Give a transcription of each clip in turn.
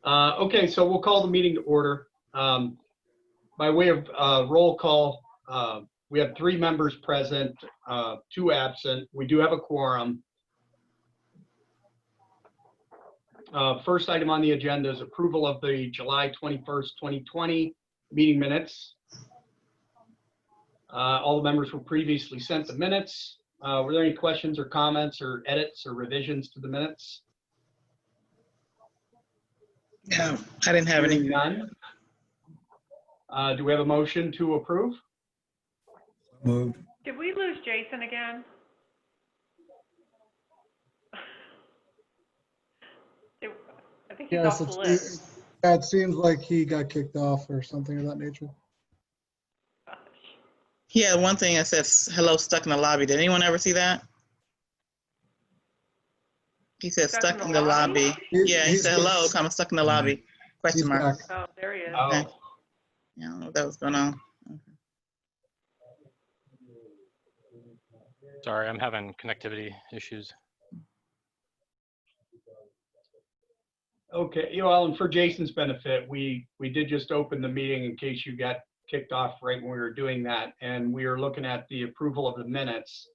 Okay, so we'll call the meeting to order. By way of roll call, we have 3 members present, 2 absent. We do have a quorum. First item on the agenda is approval of the July 21st, 2020 meeting minutes. All the members were previously sent the minutes. Were there any questions or comments or edits or revisions to the minutes? No, I didn't have any. Hearing none. Do we have a motion to approve? Moved. Did we lose Jason again? I think he's off the list. It seems like he got kicked off or something of that nature. He had one thing that says hello stuck in the lobby. Did anyone ever see that? He said stuck in the lobby. Yeah, he said hello, comma stuck in the lobby. Question mark. Oh, there he is. Oh. Okay. Yeah, I don't know what that was going on. Sorry, I'm having connectivity issues. Okay, well, and for Jason's benefit, we did just open the meeting in case you got kicked off right when we were doing that. And we are looking at the approval of the minutes,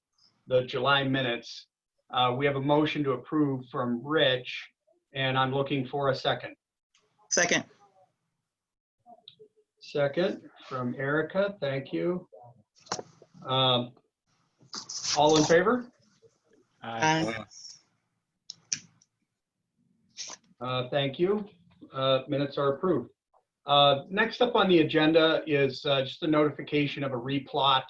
the July minutes. We have a motion to approve from Rich, and I'm looking for a second. Second. Second from Erica, thank you. All in favor? Aye. Thank you. Minutes are approved. Next up on the agenda is just a notification of a replot.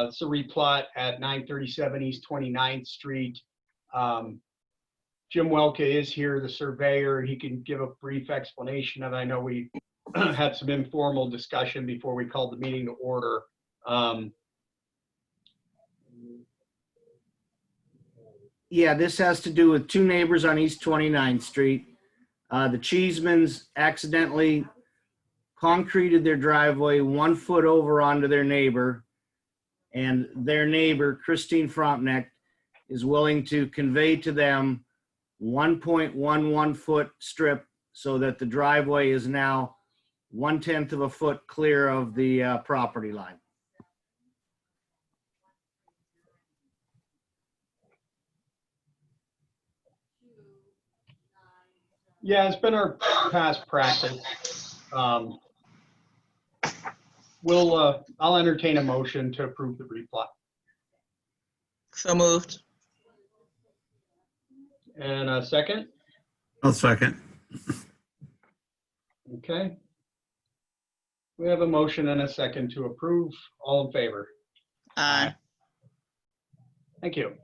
It's a replot at 937 East 29th Street. Jim Welke is here, the surveyor. He can give a brief explanation of it. I know we had some informal discussion before we called the meeting to order. Yeah, this has to do with 2 neighbors on East 29th Street. The Cheesemans accidentally concreted their driveway 1 foot over onto their neighbor, and their neighbor, Christine Frontneck, is willing to convey to them 1.11 foot strip so that the driveway is now 1/10 of a foot clear of the property line. Yeah, it's been our past practice. I'll entertain a motion to approve the replot. So moved. And a second? I'll second. Okay. We have a motion and a second to approve. All in favor? Aye. Thank you.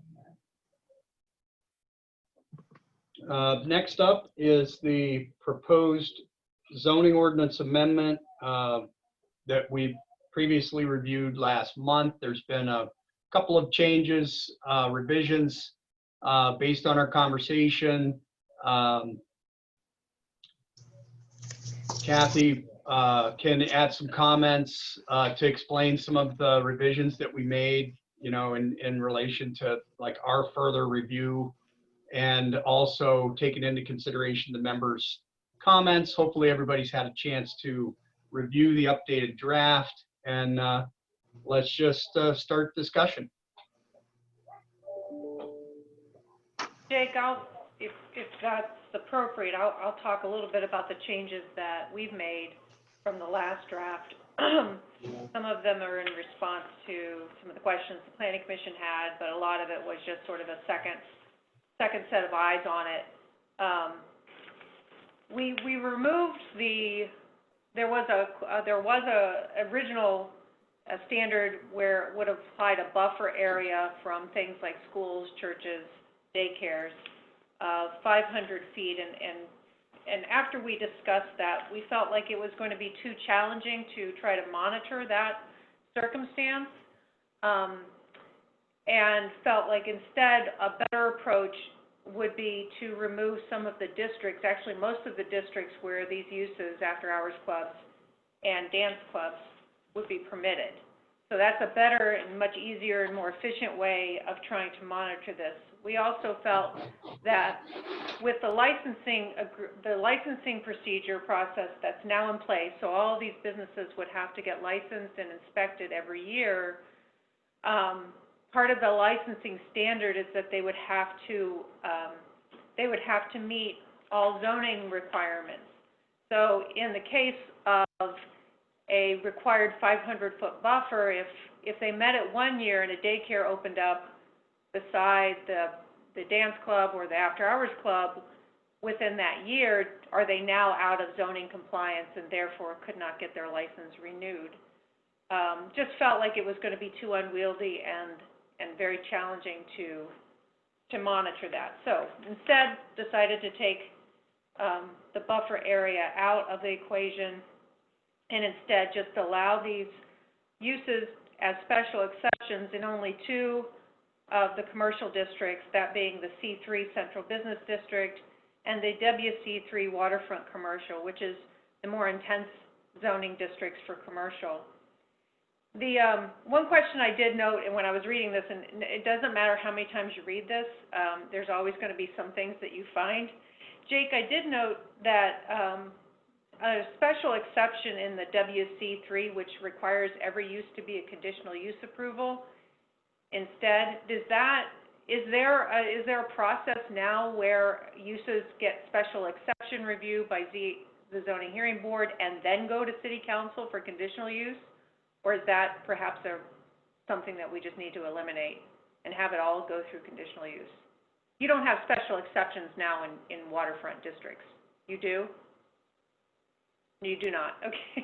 Next up is the proposed zoning ordinance amendment that we previously reviewed last month. There's been a couple of changes, revisions based on our conversation. Kathy can add some comments to explain some of the revisions that we made, you know, in relation to like our further review, and also taking into consideration the members' comments. Hopefully everybody's had a chance to review the updated draft, and let's just start discussion. Jake, if that's appropriate, I'll talk a little bit about the changes that we've made from the last draft. Some of them are in response to some of the questions the Planning Commission had, but a lot of it was just sort of a second set of eyes on it. We removed there was a original standard where it would have applied a buffer area from things like schools, churches, daycares of 500 feet, and after we discussed that, we felt like it was going to be too challenging to try to monitor that circumstance, and felt like instead a better approach would be to remove some of the districts, actually most of the districts where these uses, after-hours clubs and dance clubs, would be permitted. So that's a better and much easier and more efficient way of trying to monitor this. we also felt that with the licensing procedure process that's now in place, so all of these businesses would have to get licensed and inspected every year. Part of the licensing standard is that they would have to meet all zoning requirements. So in the case of a required 500-foot buffer, if they met it one year and a daycare opened up beside the dance club or the after-hours club within that year, are they now out of zoning compliance and therefore could not get their license renewed? Just felt like it was going to be too unwieldy and very challenging to monitor that. So instead, decided to take the buffer area out of the equation and instead just allow these uses as special exceptions in only 2 of the commercial districts, that being the C3 Central Business District and the WC3 Waterfront Commercial, which is the more intense zoning districts for commercial. The one question I did note, and when I was reading this, and it doesn't matter how many times you read this, there's always going to be some things that you find. Jake, I did note that a special exception in the WC3, which requires every use to be a conditional use approval, instead, is there a process now where uses get special exception review by the zoning hearing board and then go to city council for conditional use? Or is that perhaps something that we just need to eliminate and have it all go through conditional use? You don't have special exceptions now in waterfront districts. You do? You do not. Okay.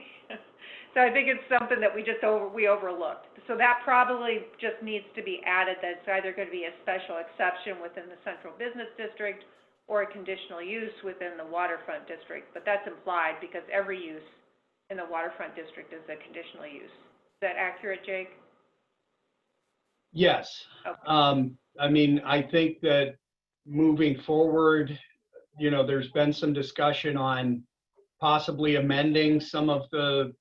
So I think it's something that we overlooked. So that probably just needs to be added, that it's either going to be a special exception within the central business district or a conditional use within the waterfront district. But that's implied because every use in the waterfront district is a conditional use. Is that accurate, Jake? Yes. Okay. I mean, I think that moving forward, there's been some discussion on possibly amending some of the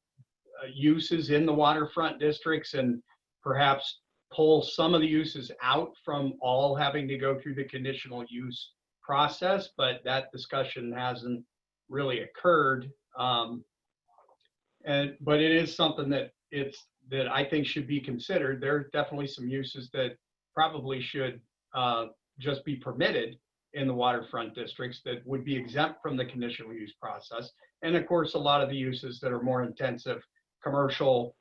uses in the waterfront districts and perhaps pull some of the uses out from all having to go through the conditional use process, but that discussion hasn't really occurred. But it is something that I think should be considered. There are definitely some uses that probably should just be permitted in the waterfront districts that would be exempt from the conditional use process. And of course, a lot of the uses that are more intensive commercial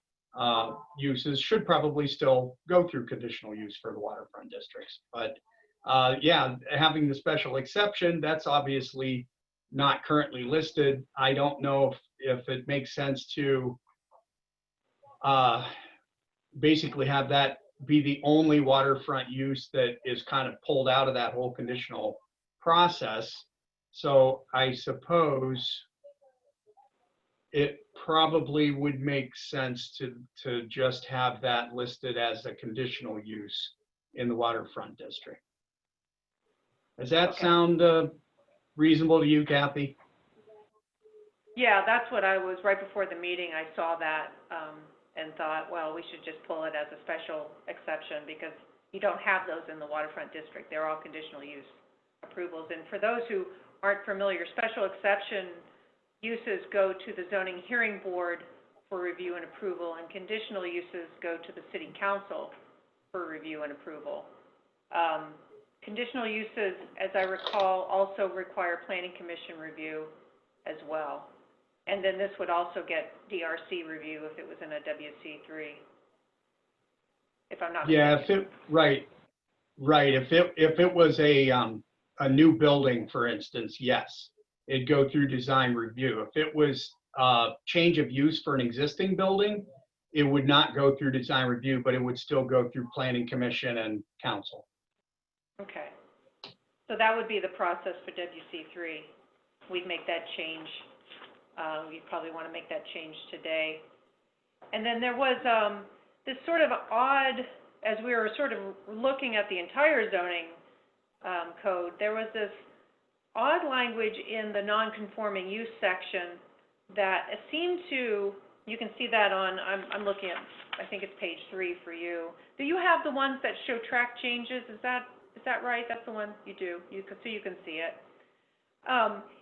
uses should probably still go through conditional use for the waterfront districts. But yeah, having the special exception, that's obviously not currently listed. I don't know if it makes sense to basically have that be the only waterfront use that is kind of pulled out of that whole conditional process. So I suppose it probably would make sense to just have that listed as a conditional use in the waterfront district. Does that sound reasonable to you, Kathy? Yeah, that's what I was, right before the meeting, I saw that and thought, well, we should just pull it as a special exception because you don't have those in the waterfront district. They're all conditional use approvals. And for those who aren't familiar, special exception uses go to the zoning hearing board for review and approval, and conditional uses go to the city council for review and approval. Conditional uses, as I recall, also require planning commission review as well. And then this would also get DRC review if it was in a WC3, if I'm not mistaken. Yeah, right. If it was a new building, for instance, yes, it'd go through design review. If it was change of use for an existing building, it would not go through design review, but it would still go through planning commission and council. Okay. So that would be the process for WC3. We'd make that change. You'd probably want to make that change today. And then there was this sort of odd, as we were sort of looking at the entire zoning code, there was this odd language in the non-conforming use section that seemed to, you can see that on, I'm looking at, I think it's page 3 for you. Do you have the ones that show track changes? Is Is that right? That's the one you do. You can see it.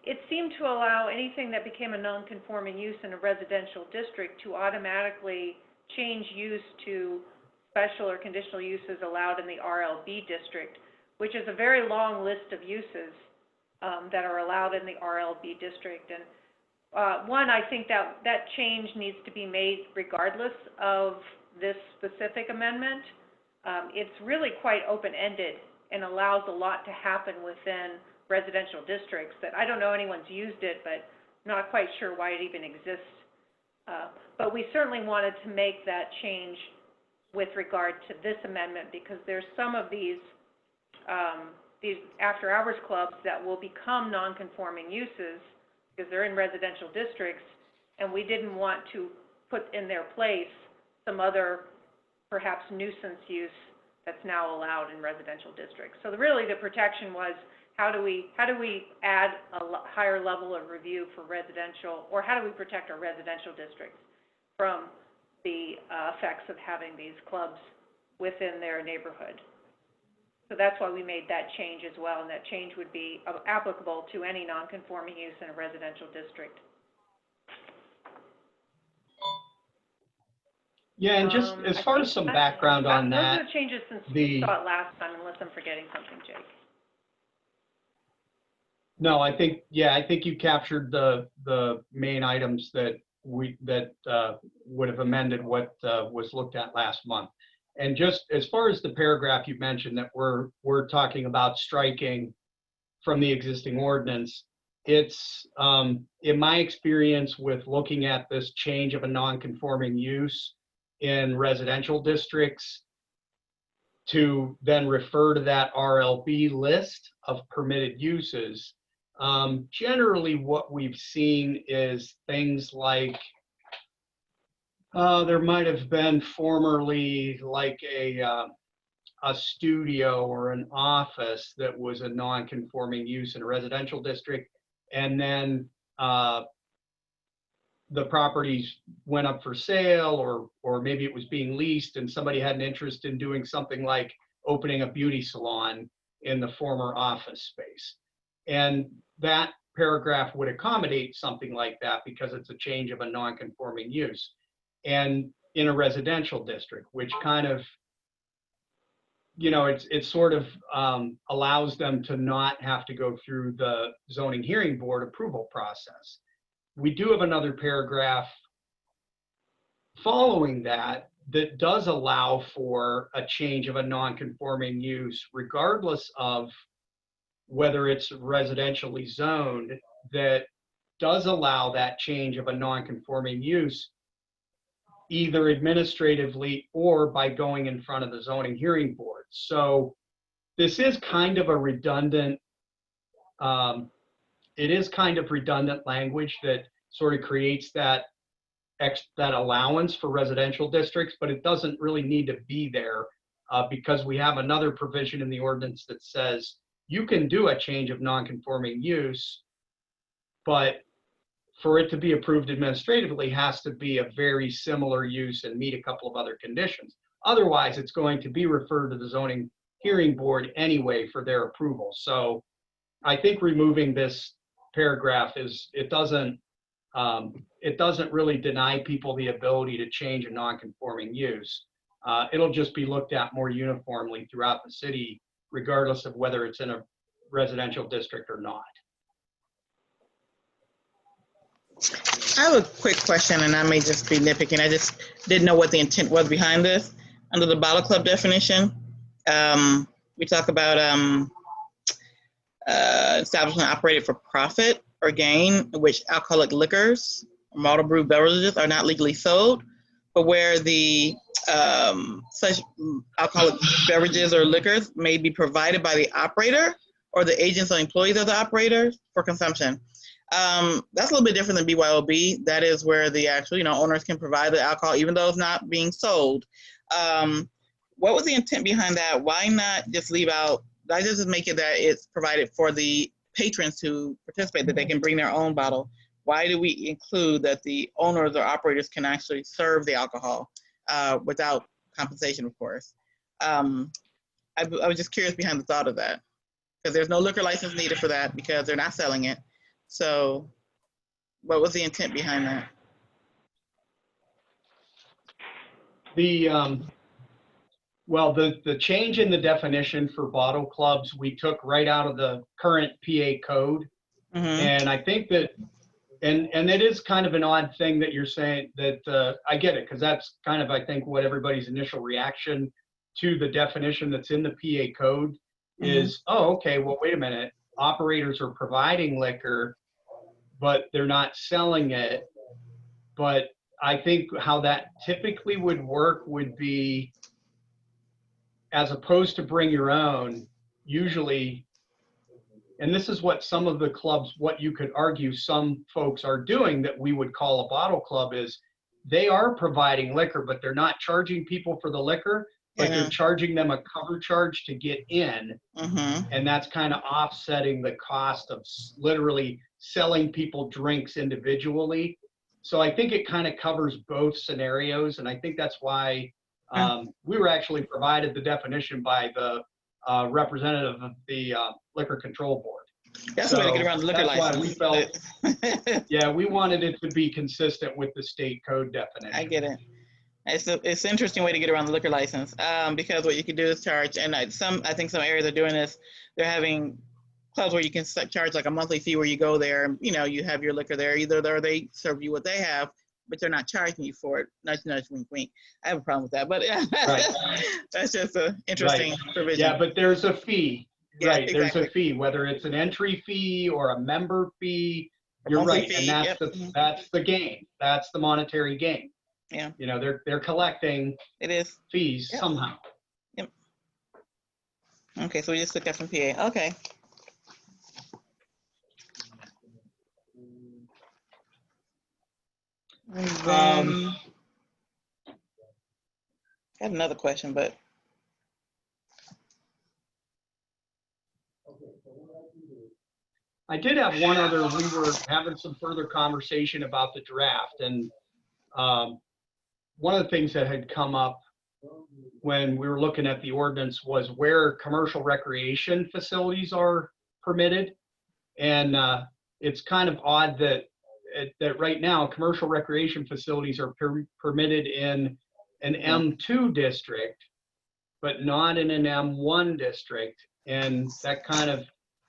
It seemed to allow anything that became a non-conforming use in a residential district to automatically change use to special or conditional uses allowed in the RLB district, which is a very long list of uses that are allowed in the RLB district. And one, I think that change needs to be made regardless of this specific amendment. It's really quite open-ended and allows a lot to happen within residential districts that I don't know anyone's used it, but not quite sure why it even exists. But we certainly wanted to make that change with regard to this amendment because there's some of these after-hours clubs that will become non-conforming uses because they're in residential districts, and we didn't want to put in their place some other perhaps nuisance use that's now allowed in residential districts. So really the protection was how do we add a higher level of review for residential, or how do we protect our residential districts from the effects of having these clubs within their neighborhood. So that's why we made that change as well, and that change would be applicable to any non-conforming use in a residential district. Yeah, and just as far as some background on that. Those are the changes since we saw it last time, unless I'm forgetting something, Jake. No, I think you captured the main items that would have amended what was looked at last month. And just as far as the paragraph you mentioned that we're talking about striking from the existing ordinance, it's in my experience with looking at this change of a non-conforming use in residential districts to then refer to that RLB list of permitted uses. Generally what we've seen is things like there might have been formerly like a studio or an office that was a non-conforming use in a residential district, and then the properties went up for sale, or maybe it was being leased and somebody had an interest in doing something like opening a beauty salon in the former office space. And that paragraph would accommodate something like that because it's a change of a non-conforming use. And in a residential district, which kind of, it sort of allows them to not have to go through the zoning hearing board approval process. We do have another paragraph following that does allow for a change of a non-conforming use, regardless of whether it's residentially zoned, that does allow that change of a non-conforming use either administratively or by going in front of the zoning hearing board. So this is kind of a redundant, it is kind of redundant language that sort of creates that allowance for residential districts, but it doesn't really need to be there because we have another provision in the ordinance that says you can do a change of non-conforming use, but for it to be approved administratively has to be a very similar use and meet a couple of other conditions. Otherwise, it's going to be referred to the zoning hearing board anyway for their approval. So I think removing this paragraph it doesn't really deny people the ability to change a non-conforming use. It'll just be looked at more uniformly throughout the city, regardless of whether it's in a residential district or not. I have a quick question, and I may just be nitpicking. I just didn't know what the intent was behind this. Under the bottle club definition, we talk about establishment operated for profit or gain, in which alcoholic liquors or malted brew beverages are not legally sold, but where the such alcoholic beverages or liquors may be provided by the operator or the agents or employees of the operator for consumption. That's a little bit different than BYOB. That is where the actual, owners can provide the alcohol, even though it's not being sold. What was the intent behind that? Why not just leave out, why just make it that it's provided for the patrons to participate, that they can bring their own bottle? Why do we include that the owners or operators can actually serve the alcohol without compensation, of course? I was just curious behind the thought of that, because there's no liquor license needed for that because they're not selling it. So what was the intent behind that? Well, the change in the definition for bottle clubs, we took right out of the current PA code. Mm-hmm. And I think that, and it is kind of an odd thing that you're saying that, I get it, because that's kind of, I think, what everybody's initial reaction to the definition that's in the PA code is, oh, okay, well, wait a minute. Operators are providing liquor, but they're not selling it. But I think how that typically would work would be, as opposed to bring your own, usually, and this is what some of the clubs, what you could argue some folks are doing that we would call a bottle club, is they are providing liquor, but they're not charging people for the liquor, but they're charging them a cover charge to get in. And that's kind of offsetting the cost of literally selling people drinks individually. So I think it kind of covers both scenarios. And I think that's why we were actually provided the definition by the representative of the Liquor Control Board. That's the way to get around the liquor license. Why we felt, yeah, we wanted it to be consistent with the state code definition. I get it. It's an interesting way to get around the liquor license, because what you can do is charge, and I think some areas are doing this. They're having clubs where you can charge like a monthly fee where you go there and, you know, you have your liquor there. Either or they serve you what they have, but they're not charging you for it. Nudge, nudge, wink, wink. I have a problem with that, but that's just an interesting provision. Yeah, but there's a fee. Yeah, right, exactly. There's a fee, whether it's an entry fee or a member fee. You're right, fee, and that's the game. That's the monetary game. Yeah. You know, they're collecting fees somehow. Yep. Okay, so we just took that from PA. Okay. And then, I had another question, but I did have one other. We were having some further conversation about the draft, and one of the things that had come up when we were looking at the ordinance was where commercial recreation facilities are permitted. And it's kind of odd that right now commercial recreation facilities are permitted in an M2 district, but not in an M1 district. And that kind of,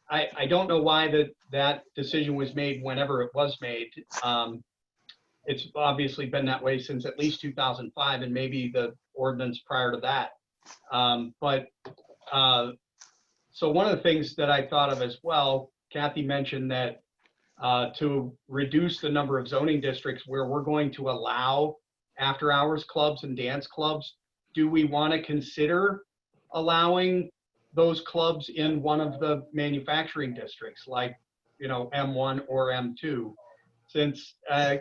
I don't know why that decision was made whenever it was made. It's obviously been that way since at least 2005 and maybe the ordinance prior to that. So one of the things that I thought of as well, Kathy mentioned that to reduce the number of zoning districts where we're going to allow after hours clubs and dance clubs, do we want to consider allowing those clubs in one of the manufacturing districts like, you know, M1 or M2? Since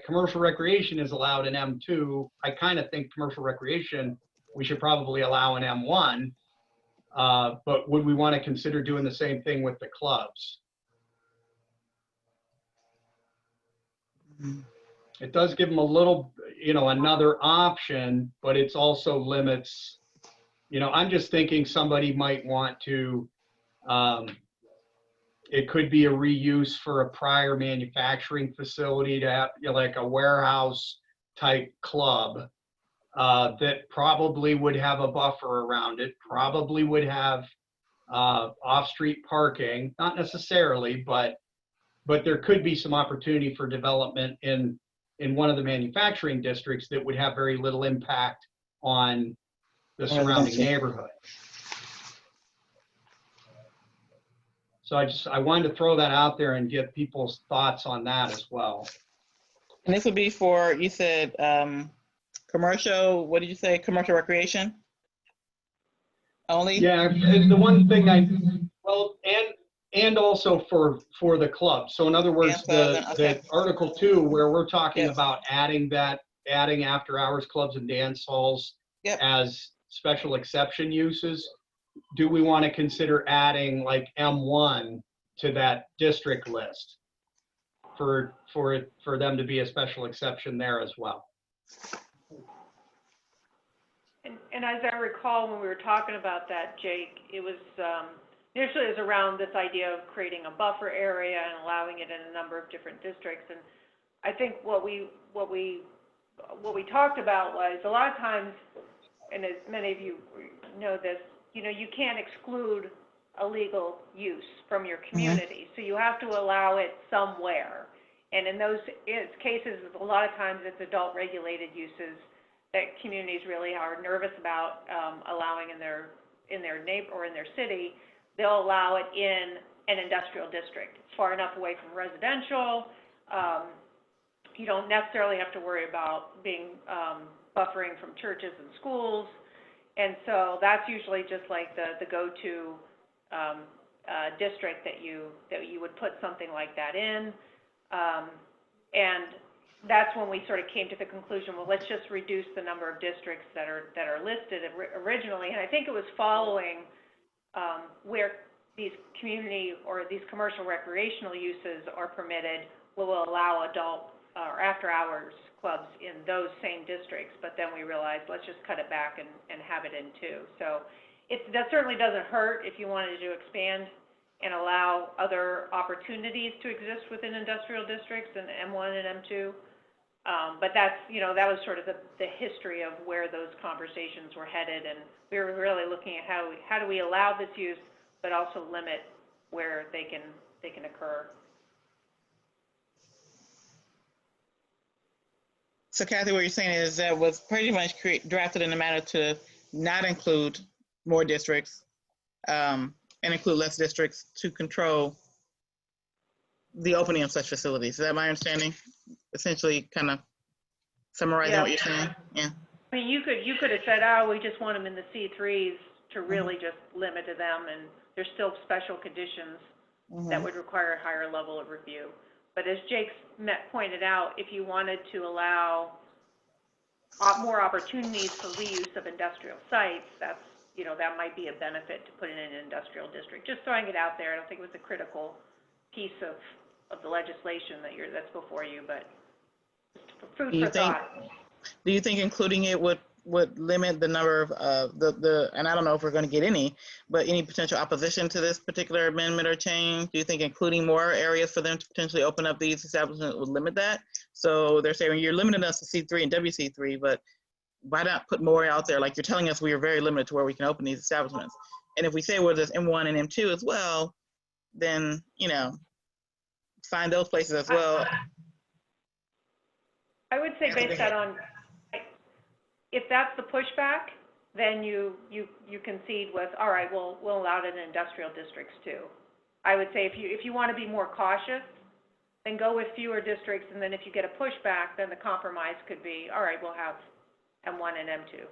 commercial recreation is allowed in M2, I kind of think commercial recreation we should probably allow in M1. But would we want to consider doing the same thing with the clubs? It does give them a little, you know, another option, but it's also limits. You know, I'm just thinking somebody might want to, it could be a reuse for a prior manufacturing facility to have, you know, like a warehouse type club that probably would have a buffer around it, probably would have off-street parking, not necessarily, but there could be some opportunity for development in one of the manufacturing districts that would have very little impact on the surrounding neighborhood. So I wanted to throw that out there and get people's thoughts on that as well. And this would be for, you said, commercial, what did you say, commercial recreation only? Yeah, the one thing and also for the club. So in other words, the Article 2, where we're talking about adding after hours clubs and dance halls as special exception uses, do we want to consider adding like M1 to that district list for them to be a special exception there as well? And as I recall, when we were talking about that, Jake, it was, initially it was around this idea of creating a buffer area and allowing it in a number of different districts. And I think what we talked about was a lot of times, and as many of you know this, you know, you can't exclude a legal use from your community. So you have to allow it somewhere. And in those cases, a lot of times it's adult regulated uses that communities really are nervous about allowing in their neighbor or in their city. They'll allow it in an industrial district. It's far enough away from residential. You don't necessarily have to worry about being buffering from churches and schools. And so that's usually just like the go-to district that you would put something like that in. And that's when we sort of came to the conclusion, well, let's just reduce the number of districts that are listed originally. And I think it was following where these community or these commercial recreational uses are permitted, we will allow adult or after-hours clubs in those same districts. But then we realized, let's just cut it back and have it in two. So that certainly doesn't hurt if you wanted to expand and allow other opportunities to exist within industrial districts in M1 and M2. But that's, you know, that was sort of the history of where those conversations were headed, and we were really looking at how do we allow this use, but also limit where they can occur. So Kathy, what you're saying is that was pretty much drafted in a manner to not include more districts and include less districts to control the opening of such facilities. Is that my understanding? Essentially, kind of summarizing what you're saying. Yeah. I mean, you could have said, oh, we just want them in the C3s to really just limit to them, and there's still special conditions that would require a higher level of review. But as Jake pointed out, if you wanted to allow more opportunities for reuse of industrial sites, that's, you know, that might be a benefit to put in an industrial district. Just throwing it out there. I don't think it was a critical piece of the legislation that's before you, but just food for thought. Do you think including it would limit the number of and I don't know if we're going to get any, but any potential opposition to this particular amendment or change? Do you think including more areas for them to potentially open up these establishments would limit that? So they're saying you're limiting us to C3 and WC3, but why not put more out there? Like you're telling us we are very limited to where we can open these establishments. And if we say, well, there's M1 and M2 as well, then, you know, find those places as well. I would say based that on, if that's the pushback, then you concede with, all right, we'll allow it in industrial districts too. I would say if you want to be more cautious, then go with fewer districts, and then if you get a pushback, then the compromise could be, all right, we'll have M1 and M2.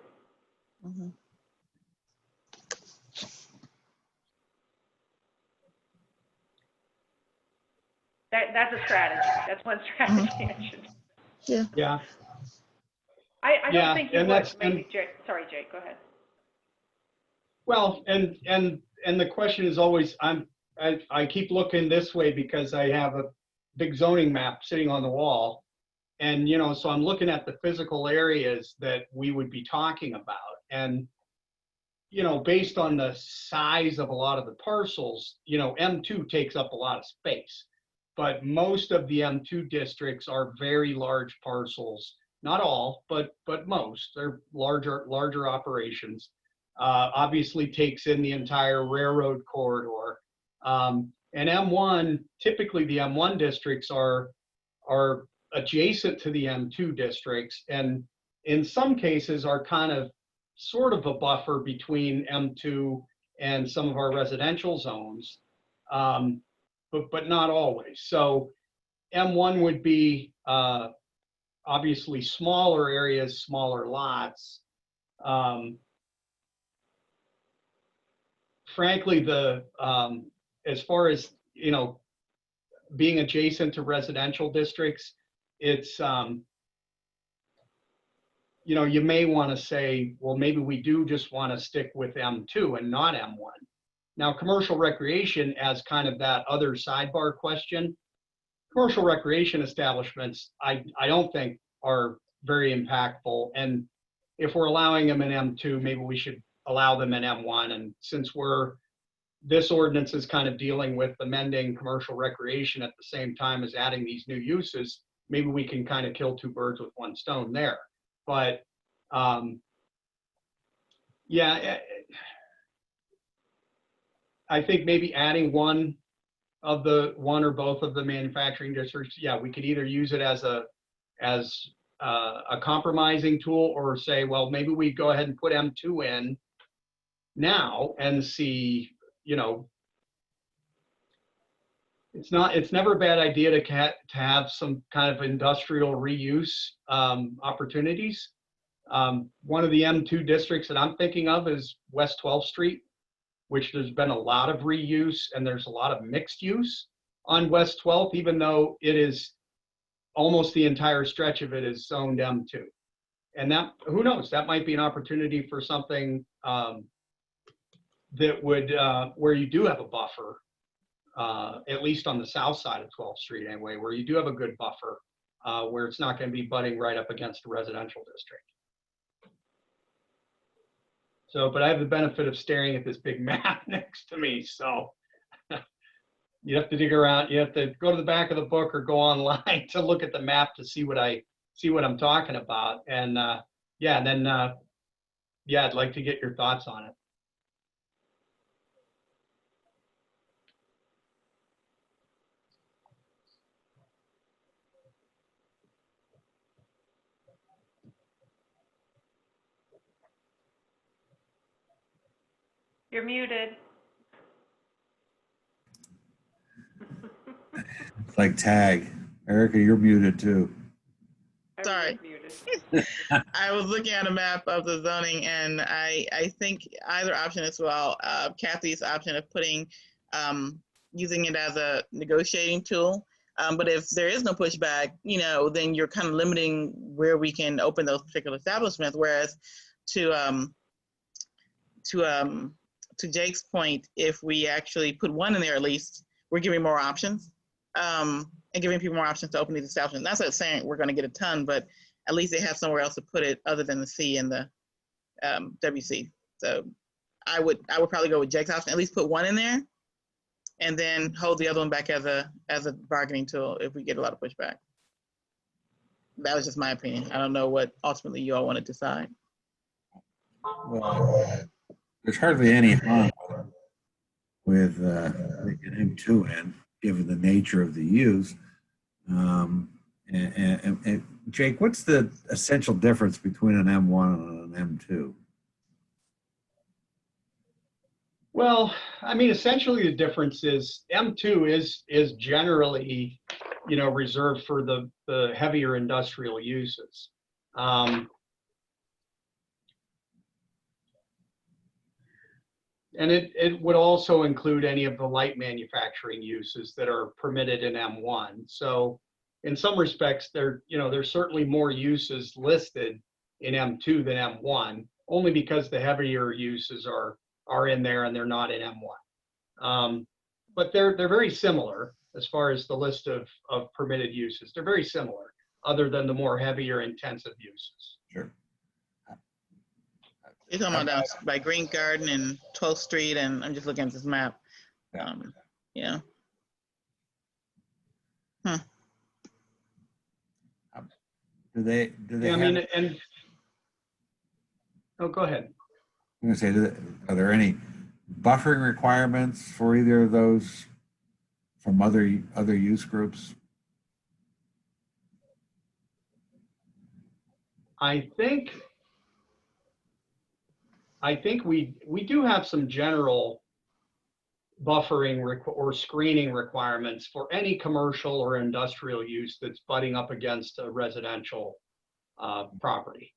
That's a strategy. That's one strategy I should. Yeah. I don't think you and would. that's- Maybe Jake. Sorry, Jake. Go ahead. Well, and the question is always, I keep looking this way because I have a big zoning map sitting on the wall. And, you know, so I'm looking at the physical areas that we would be talking about. And, you know, based on the size of a lot of the parcels, you know, M2 takes up a lot of space. But most of the M2 districts are very large parcels. Not all, but most. They're larger operations. Obviously takes in the entire railroad corridor. And M1, typically the M1 districts are adjacent to the M2 districts, and in some cases are kind of sort of a buffer between M2 and some of our residential zones, but not always. So M1 would be obviously smaller areas, smaller lots. Frankly, as far as, you know, being adjacent to residential districts, it's, you know, you may want to say, well, maybe we do just want to stick with M2 and not M1. Now, commercial recreation as kind of that other sidebar question, commercial recreation establishments, I don't think are very impactful. And if we're allowing them in M2, maybe we should allow them in M1. And since this ordinance is kind of dealing with amending commercial recreation at the same time as adding these new uses, maybe we can kind of kill two birds with one stone there. But yeah, I think maybe adding one or both of the manufacturing districts, yeah, we could either use it as a compromising tool, or say, well, maybe we go ahead and put M2 in now and see, you know, it's never a bad idea to have some kind of industrial reuse opportunities. One of the M2 districts that I'm thinking of is West 12th Street, which there's been a lot of reuse, and there's a lot of mixed use on West 12th, even though it is almost the entire stretch of it is zoned M2. And that, who knows, that might be an opportunity for something that would, where you do have a buffer, at least on the south side of 12th Street anyway, where you do have a good buffer, where it's not going to be butting right up against the residential district. So, but I have the benefit of staring at this big map next to me, so you have to dig around. You have to go to the back of the book or go online to look at the map to see what I'm talking about. And yeah, and then yeah, I'd like to get your thoughts on it. You're muted. It's like tag. Erica, you're muted too. Sorry. Muted. I was looking at a map of the zoning, and I think either option as well. Kathy's option of putting, using it as a negotiating tool. But if there is no pushback, you know, then you're kind of limiting where we can open those particular establishments. Whereas to Jake's point, if we actually put one in there, at least we're giving more options, and giving people more options to open these establishments. That's not saying we're going to get a ton, but at least they have somewhere else to put it other than the C and the WC. So I would probably go with Jake's option. At least put one in there, and then hold the other one back as a bargaining tool if we get a lot of pushback. That was just my opinion. I don't know what ultimately you all want to decide. Well, there's hardly any harm with bringing M2 in, given the nature of the use. And Jake, what's the essential difference between an M1 and an M2? Well, I mean, essentially the difference is M2 is generally, you know, reserved for the heavier industrial uses. And it would also include any of the light manufacturing uses that are permitted in M1. So in some respects, there's certainly more uses listed in M2 than M1, only because the heavier uses are in there and they're not in M1. But they're very similar as far as the list of permitted uses. They're very similar, other than the more heavier intensive uses. Sure. You're talking about down by Green Garden and 12th Street, and I'm just looking at this map. Yeah. Huh. Do they Yeah, I mean, and oh, go ahead. I'm going to say, are there any buffering requirements for either of those from other use groups? I think we do have some general buffering or screening requirements for any commercial or industrial use that's butting up against a residential property.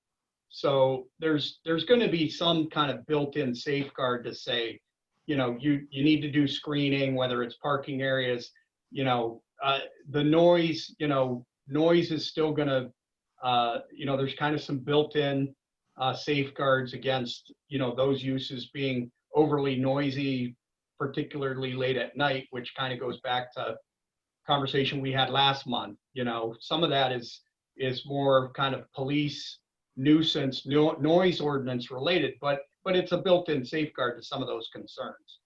So there's going to be some kind of built-in safeguard to say, you know, you need to do screening, whether it's parking areas, you know, the noise, you know, noise is still going to, you know, there's kind of some built-in safeguards against, you know, those uses being overly noisy, particularly late at night, which kind of goes back to conversation we had last month. You know, some of that is more kind of police nuisance, noise ordinance related, but it's a built-in safeguard to some of those concerns.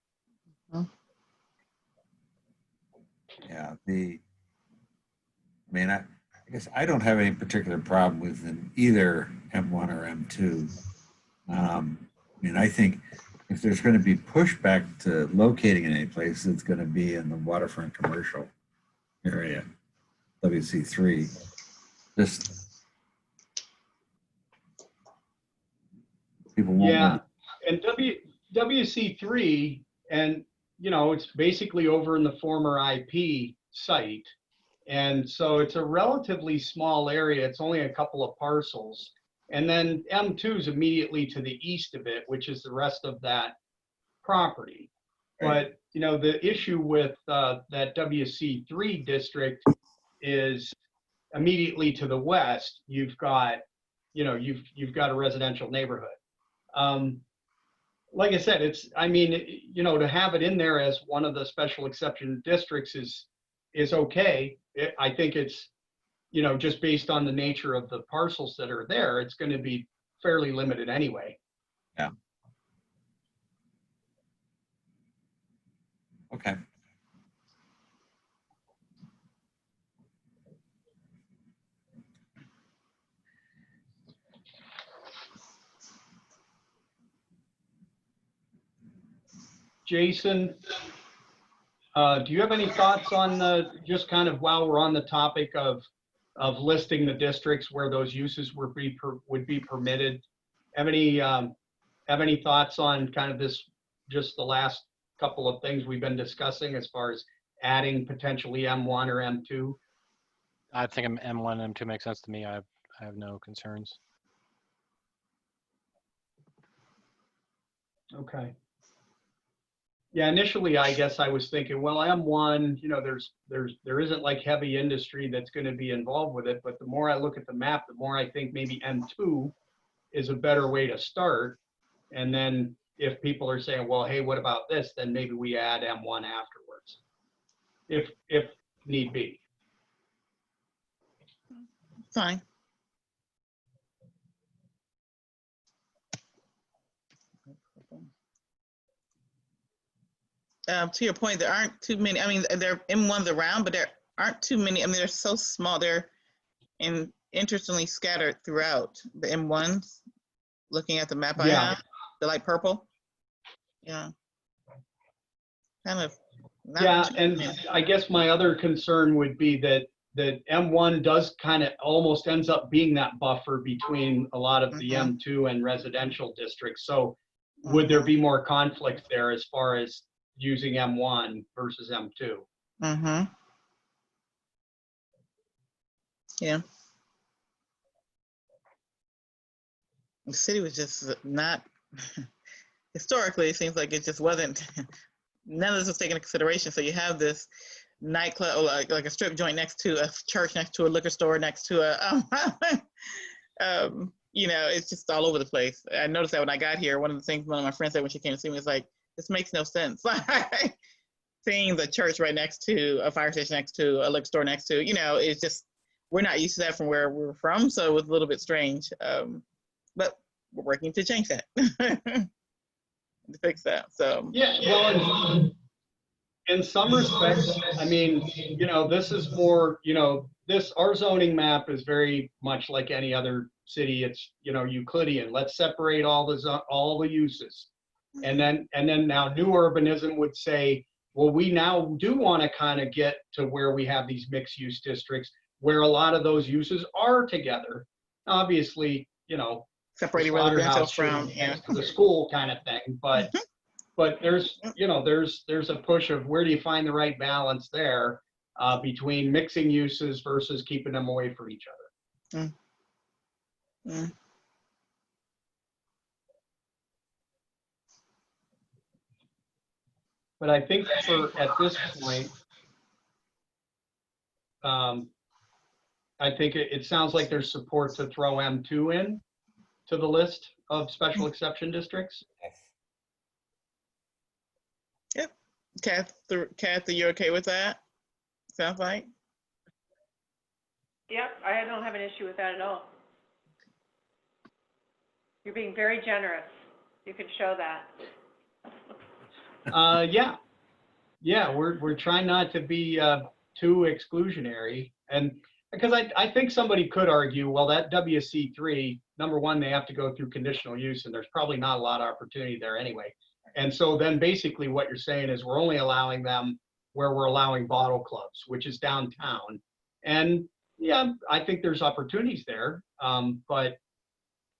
Yeah, I guess I don't have any particular problem with either M1 or M2. I think if there's going to be pushback to locating in any place, it's going to be in the waterfront commercial area, WC3. Just people won't. Yeah, and WC3, and it's basically over in the former IP site. And so it's a relatively small area. It's only a couple of parcels. And then M2 is immediately to the east of it, which is the rest of that property. Right. But, the issue with that WC3 district is immediately to the west, you've got a residential neighborhood. Like I said, to have it in there as one of the special exception districts is okay. I think it's, just based on the nature of the parcels that are there, it's going to be fairly limited anyway. Yeah. Okay. Jason, do you have any thoughts on just kind of while we're on the topic of listing the districts where those uses would be permitted? Have any thoughts on kind of this, just the last couple of things we've been discussing as far as adding potentially M1 or M2? I think M1, M2 makes sense to me. I have no concerns. Okay. Yeah, initially, I guess I was thinking, well, M1, there isn't like heavy industry that's going to be involved with it. But the more I look at the map, the more I think maybe M2 is a better way to start. And then if people are saying, well, hey, what about this? Then maybe we add M1 afterwards, if need be. Fine. To your point, there aren't too many. There are M1s around, but there aren't too many. They're so small. They're interestingly scattered throughout the M1s. Looking at the map I have, the light purple. Yeah. Kind of. Yeah, and I guess my other concern would be that M1 does kind of almost ends up being that buffer between a lot of the M2 and residential districts. So would there be more conflict there as far as using M1 versus M2? Yeah. The city was just not, historically, it seems like it just wasn't, none of this was taken into consideration. So you have this nightclub, or like a strip joint next to a church, next to a liquor store, next to a, it's just all over the place. I noticed that when I got here, one of the things one of my friends said when she came to see me was like, this makes no sense. Seeing the church right next to a fire station, next to a liquor store, next to, it's just, we're not used to that from where we're from. So it was a little bit strange. But we're working to change that, to fix that. So yeah, well, in some respects, this is more, our zoning map is very much like any other city. It's Euclidean. Let's separate all the uses, and then now new urbanism would say, well, we now do want to kind of get to where we have these mixed use districts where a lot of those uses are together. Obviously, separating residential from the school kind of thing, but there's a push of where do you find the right balance there between mixing uses versus keeping them away from each other. But I think at this point, I think it sounds like there's support to throw M2 in to the list of special exception districts. Yep. Kathy, you okay with that? Sounds like. Yep, I don't have an issue with that at all. You're being very generous. You can show that. Yeah, yeah, we're trying not to be too exclusionary. And because I think somebody could argue, well, that WC3, number one, they have to go through conditional use, and there's probably not a lot of opportunity there anyway. And so then basically what you're saying is we're only allowing them where we're allowing bottle clubs, which is downtown. And yeah, I think there's opportunities there, but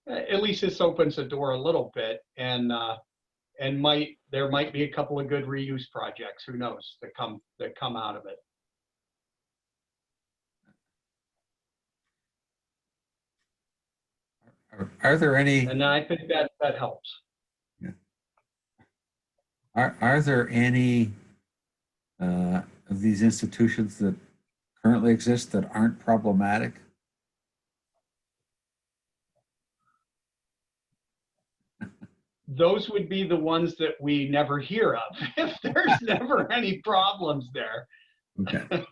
at least this opens the door a little bit, and there might be a couple of good reuse projects, who knows, that come out of it. Are there any, And I think that helps. are there any of these institutions that currently exist that aren't problematic? Those would be the ones that we never hear of if there's never any problems there. Okay.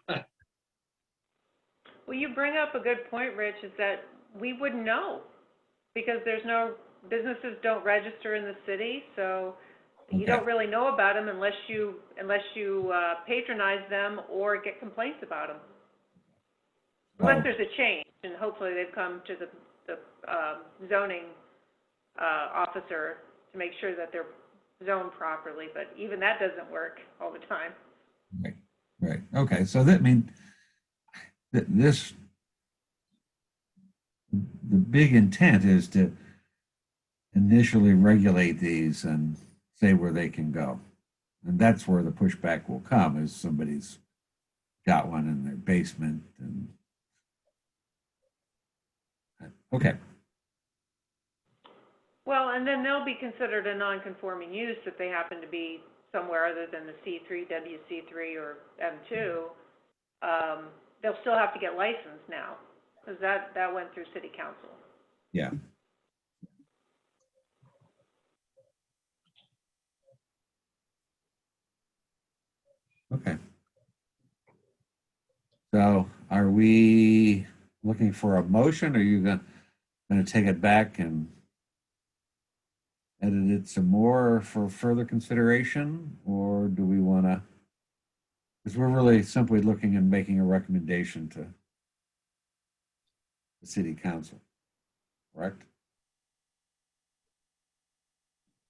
Well, you bring up a good point, Rich, is that we wouldn't know because businesses don't register in the city, so you don't really know about them unless you patronize them or get complaints about them. Unless there's a change, and hopefully they've come to the zoning officer to make sure that they're zoned properly, but even that doesn't work all the time. Right. Okay. So that the big intent is to initially regulate these and say where they can go. And that's where the pushback will come, is somebody's got one in their basement. And okay. Well, and then they'll be considered a non-conforming use if they happen to be somewhere other than the C3, WC3, or M2. They'll still have to get licensed now, because that went through city council. Yeah. Okay. So are we looking for a motion? Or are you going to take it back and edit it some more for further consideration? Or do we want to, because we're really simply looking and making a recommendation to the city council, correct?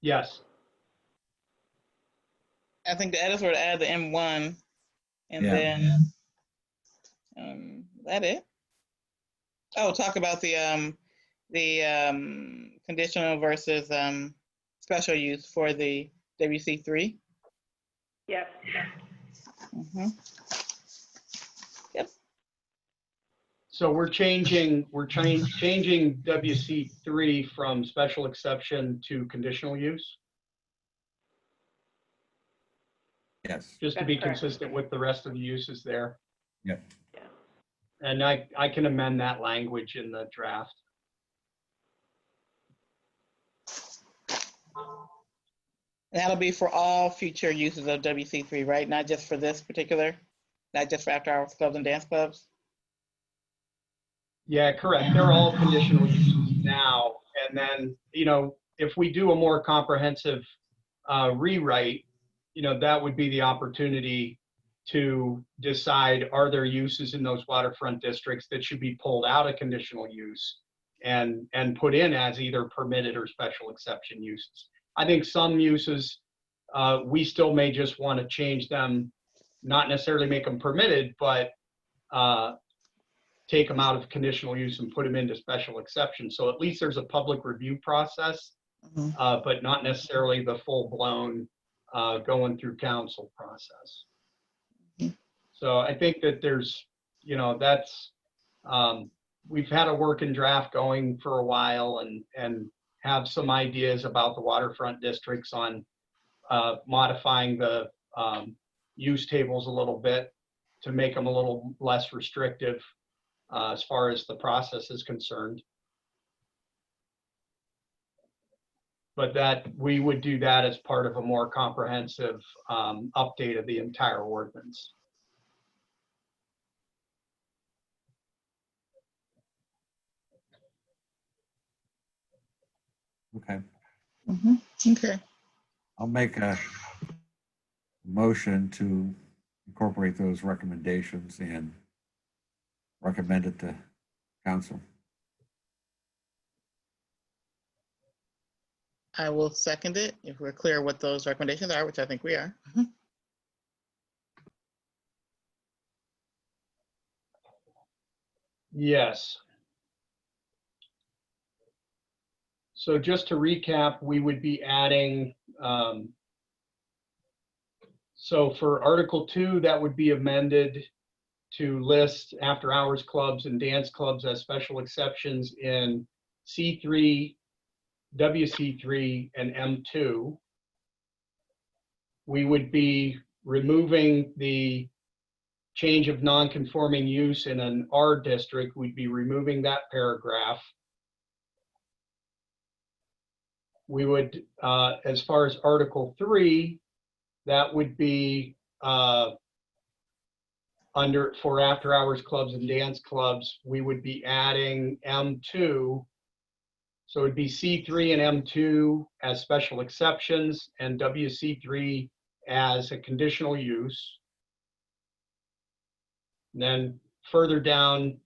Yes. I think the edits were to add the M1, and Yeah. then, is that it? Oh, talk about the conditional versus special use for the WC3. Yes. Mm-hmm. Yep. So we're changing WC3 from special exception to conditional use, Yes. just to That's be correct. consistent with the rest of the uses there. Yep. Yeah. And I can amend that language in the draft. That'll be for all future uses of WC3, right? Not just for this particular, not just for after hours clubs and dance clubs? Yeah, correct. They're all conditional uses now. And then, if we do a more comprehensive rewrite, that would be the opportunity to decide, are there uses in those waterfront districts that should be pulled out of conditional use and put in as either permitted or special exception uses. I think some uses, we still may just want to change them, not necessarily make them permitted, but take them out of conditional use and put them into special exception. So at least there's a public review process, but not necessarily the full-blown going through council process. So I think that there's, that's, we've had a working draft going for a while and have some ideas about the waterfront districts on modifying the use tables a little bit to make them a little less restrictive as far as the process is concerned. But that we would do that as part of a more comprehensive update of the entire ordinance. Okay. Okay. I'll make a motion to incorporate those recommendations and recommend it to council. I will second it if we're clear what those recommendations are, which I think we are. Yes. So just to recap, we would be adding, so for Article 2, that would be amended to list after-hours clubs and dance clubs as special exceptions in C3, WC3, and M2. We would be removing the change of non-conforming use in an R district. We'd be removing that paragraph. We would, as far as Article 3, that would be under, for after-hours clubs and dance clubs, we would be adding M2. So it'd be C3 and M2 as special exceptions and WC3 as a conditional use. And then further down,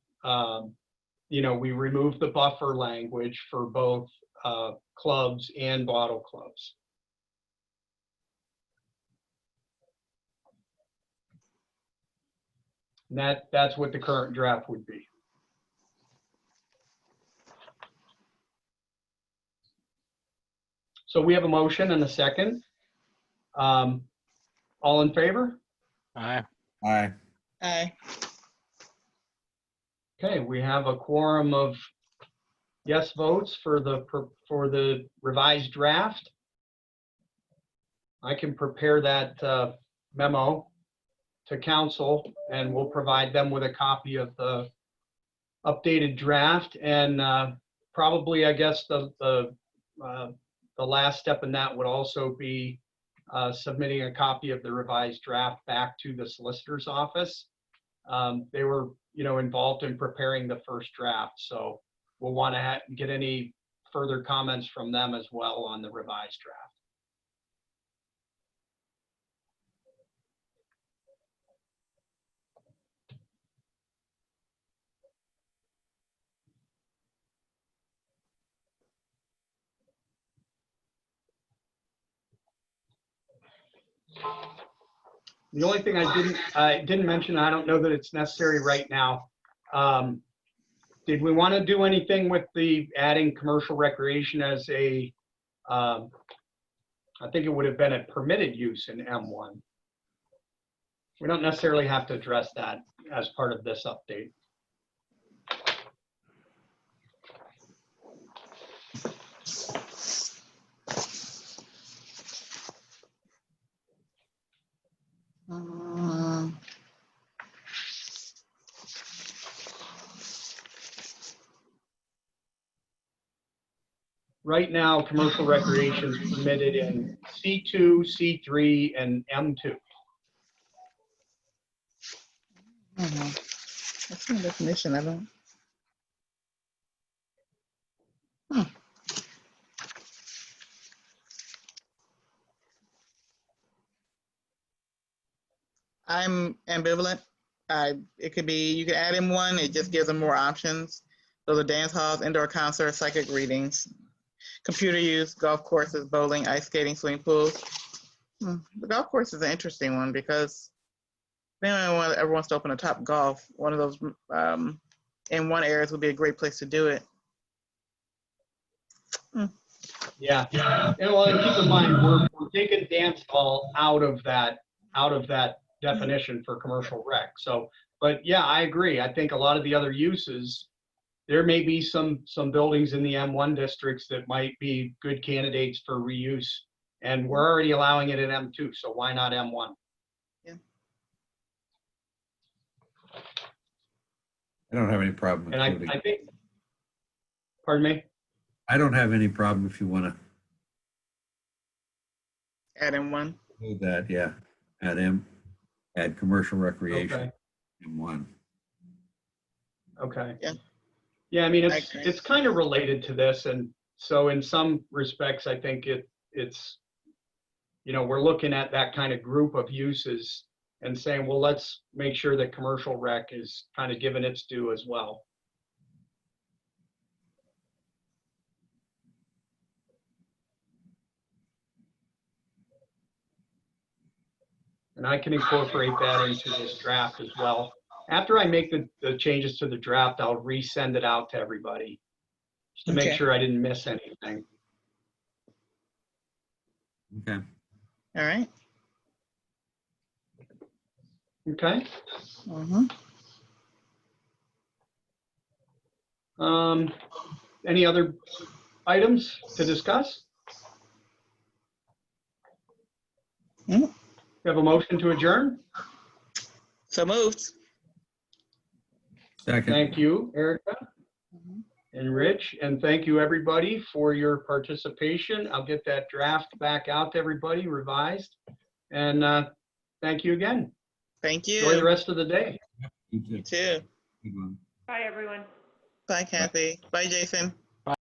we remove the buffer language for both clubs and bottle clubs. And that's what the current draft would be. So we have a motion and a second. All in favor? Aye. Aye. Aye. Okay, we have a quorum of yes votes for the revised draft. I can prepare that memo to council, and we'll provide them with a copy of the updated draft. And probably, I guess, the last step in that would also be submitting a copy of the revised draft back to the solicitor's office. They were, involved in preparing the first draft, so we'll want to get any further comments from them as well on the revised draft. The only thing I didn't mention, I don't know that it's necessary right now. Did we want to do anything with the adding commercial recreation as a, I think it would have been a permitted use in M1. We don't necessarily have to address that as part of this update. Right now, commercial recreation is permitted in C2, C3, and M2. That's my definition. I don't. I'm ambivalent. It could be, you could add in one, it just gives them more options. Those are dance halls, indoor concerts, psychic readings, computer use, golf courses, bowling, ice skating, swimming pools. The golf course is an interesting one because if anyone ever wants to open a Top Golf, one of those in one areas would be a great place to do it. Yeah. And well, and keep in mind, we're taking dance hall out of that definition for commercial rec. So, but yeah, I agree. I think a lot of the other uses, there may be some buildings in the M1 districts that might be good candidates for reuse, and we're already allowing it in M2. So why not M1? Yeah. I don't have any problem. And I think, pardon me? I don't have any problem if you want to Add in one. do that. Yeah. Add commercial recreation Okay. in one. Okay. Yeah. Yeah, I mean, I agree. it's kind of related to this, and So in some respects, I think it's, we're looking at that kind of group of uses and saying, well, let's make sure that commercial rec is kind of given its due as well. And I can incorporate that into this draft as well. After I make the changes to the draft, I'll resend it out to everybody just to make Okay. sure I didn't miss anything. Okay. All right. Okay. Mm-hmm. Any other items to discuss? Mm. We have a motion to adjourn. So moved. Second. Thank you, Erica Mm-hmm. and Rich, and thank you everybody for your participation. I'll get that draft back out to everybody revised. And thank you again. Thank you. Enjoy the rest of the day. You too. You too. Good one. Bye, everyone. Bye, Kathy. Bye, Jason.